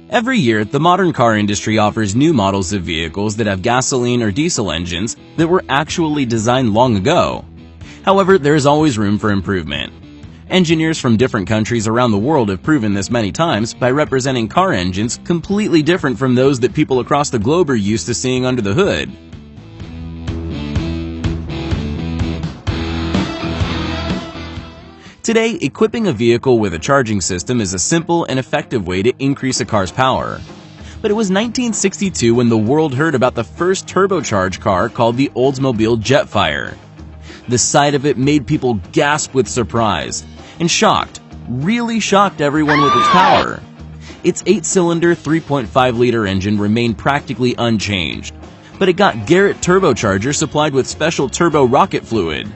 Every year, the modern car industry offers new models of vehicles that have gasoline or diesel engines that were actually designed long ago. However, there is always room for improvement. Engineers from different countries around the world have proven this many times by representing car engines completely different from those that people across the globe are used to seeing under the hood. Today, equipping a vehicle with a charging system is a simple and effective way to increase a car's power. But it was 1962 when the world heard about the first turbocharged car called the Oldsmobile Jetfire. The sight of it made people gasp with surprise and really shocked everyone with its power. Its 8-cylinder 3.5-liter engine remained practically unchanged, but it got Garrett turbocharger supplied with special turbo rocket fluid.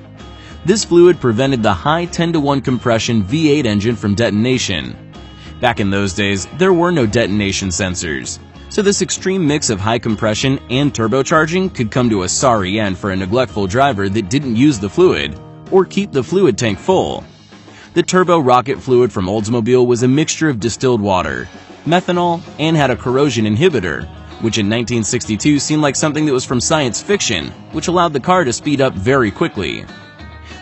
This fluid prevented the high 10-to-1 compression V8 engine from detonation. Back in those days, there were no detonation sensors, so this extreme mix of high compression and turbocharging could come to a sorry end for a neglectful driver that didn't use the fluid or keep the fluid tank full. The turbo rocket fluid from Oldsmobile was a mixture of distilled water, methanol, and had a corrosion inhibitor, which in 1962 seemed like something that was from science fiction, which allowed the car to speed up very quickly.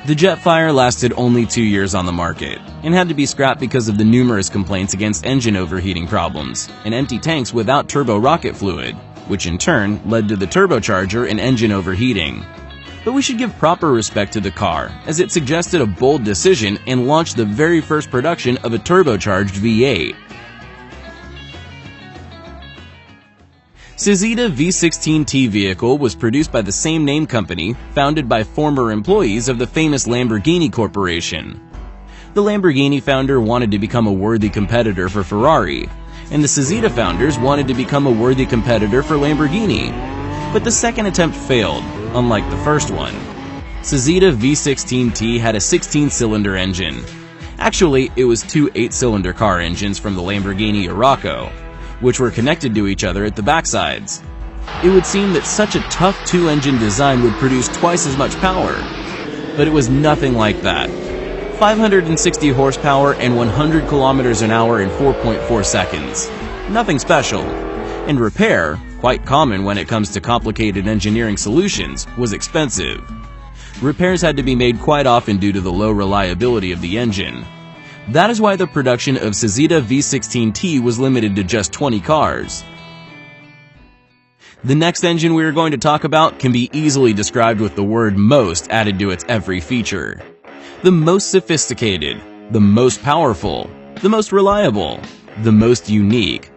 The Jetfire lasted only 2 years on the market and had to be scrapped because of the numerous complaints against engine overheating problems and empty tanks without turbo rocket fluid, which in turn led to the turbocharger and engine overheating. But we should give proper respect to the car, as it suggested a bold decision and launched the very first production of a turbocharged V8. Cizita V16T vehicle was produced by the same name company, founded by former employees of the famous Lamborghini Corporation. The Lamborghini founder wanted to become a worthy competitor for Ferrari, and the Cizita founders wanted to become a worthy competitor for Lamborghini. But the second attempt failed, unlike the first one. Cizita V16T had a 16-cylinder engine. Actually, it was two 8-cylinder car engines from the Lamborghini Urraco, which were connected to each other at the backsides. It would seem that such a tough two-engine design would produce twice as much power, but it was nothing like that. 560 horsepower and 100 kilometers an hour in 4.4 seconds. Nothing special. And repair, quite common when it comes to complicated engineering solutions, was expensive. Repairs had to be made quite often due to the low reliability of the engine. That is why the production of Cizita V16T was limited to just 20 cars. The next engine we are going to talk about can be easily described with the word most added to its every feature. The most sophisticated, the most powerful, the most reliable, the most unique.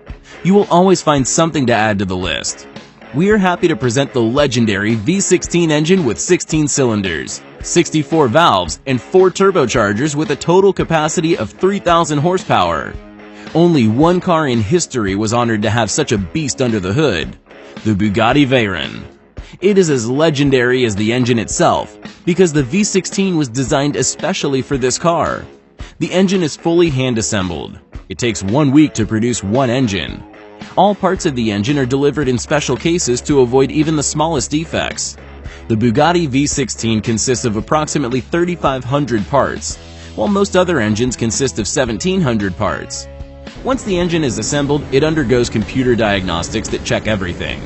You will always find something to add to the list. We are happy to present the legendary V16 engine with 16 cylinders, 64 valves, and 4 turbochargers with a total capacity of 3,000 horsepower. Only one car in history was honored to have such a beast under the hood, the Bugatti Veyron. It is as legendary as the engine itself, because the V16 was designed especially for this car. The engine is fully hand-assembled. It takes 1 week to produce one engine. All parts of the engine are delivered in special cases to avoid even the smallest defects. The Bugatti V16 consists of approximately 3,500 parts, while most other engines consist of 1,700 parts. Once the engine is assembled, it undergoes computer diagnostics that check everything.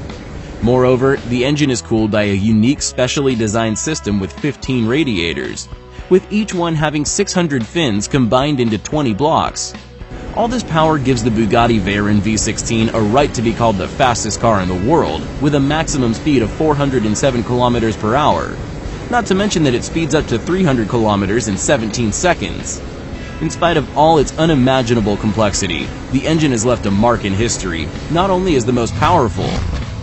Moreover, the engine is cooled by a unique specially designed system with 15 radiators, with each one having 600 fins combined into 20 blocks. All this power gives the Bugatti Veyron V16 a right to be called the fastest car in the world, with a maximum speed of 407 kilometers per hour. Not to mention that it speeds up to 300 kilometers in 17 seconds. In spite of all its unimaginable complexity, the engine has left a mark in history, not only as the most powerful,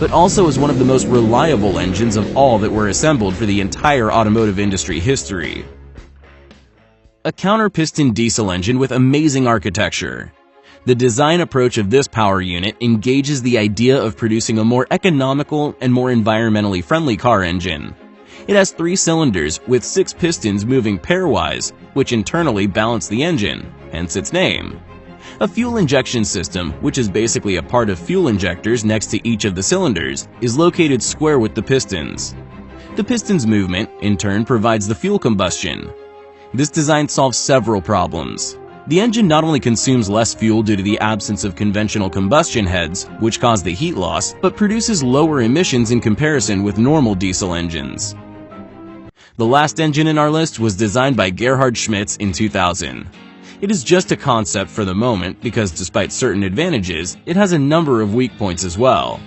but also as one of the most reliable engines of all that were assembled for the entire automotive industry history. A counter-piston diesel engine with amazing architecture. The design approach of this power unit engages the idea of producing a more economical and more environmentally friendly car engine. It has 3 cylinders with 6 pistons moving pairwise, which internally balance the engine, hence its name. A fuel injection system, which is basically a part of fuel injectors next to each of the cylinders, is located square with the pistons. The piston's movement, in turn, provides the fuel combustion. This design solves several problems. The engine not only consumes less fuel due to the absence of conventional combustion heads, which cause the heat loss, but produces lower emissions in comparison with normal diesel engines. The last engine in our list was designed by Gerhard Schmitz in 2000. It is just a concept for the moment because despite certain advantages, it has a number of weak points as well.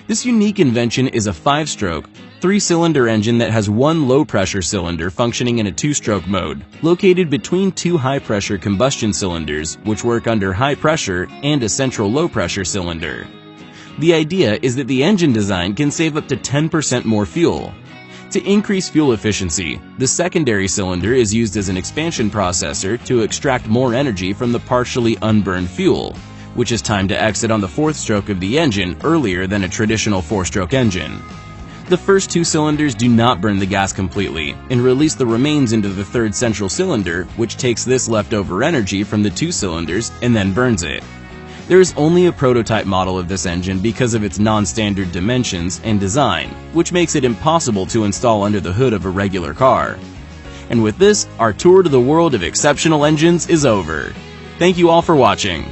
This unique invention is a 5-stroke, 3-cylinder engine that has one low-pressure cylinder functioning in a 2-stroke mode, located between two high-pressure combustion cylinders which work under high pressure and a central low-pressure cylinder. The idea is that the engine design can save up to 10% more fuel. To increase fuel efficiency, the secondary cylinder is used as an expansion processor to extract more energy from the partially unburned fuel, which is timed to exit on the 4th stroke of the engine earlier than a traditional 4-stroke engine. The first 2 cylinders do not burn the gas completely and release the remains into the 3rd central cylinder, which takes this leftover energy from the 2 cylinders and then burns it. There is only a prototype model of this engine because of its non-standard dimensions and design, which makes it impossible to install under the hood of a regular car. And with this, our tour to the world of exceptional engines is over. Thank you all for watching.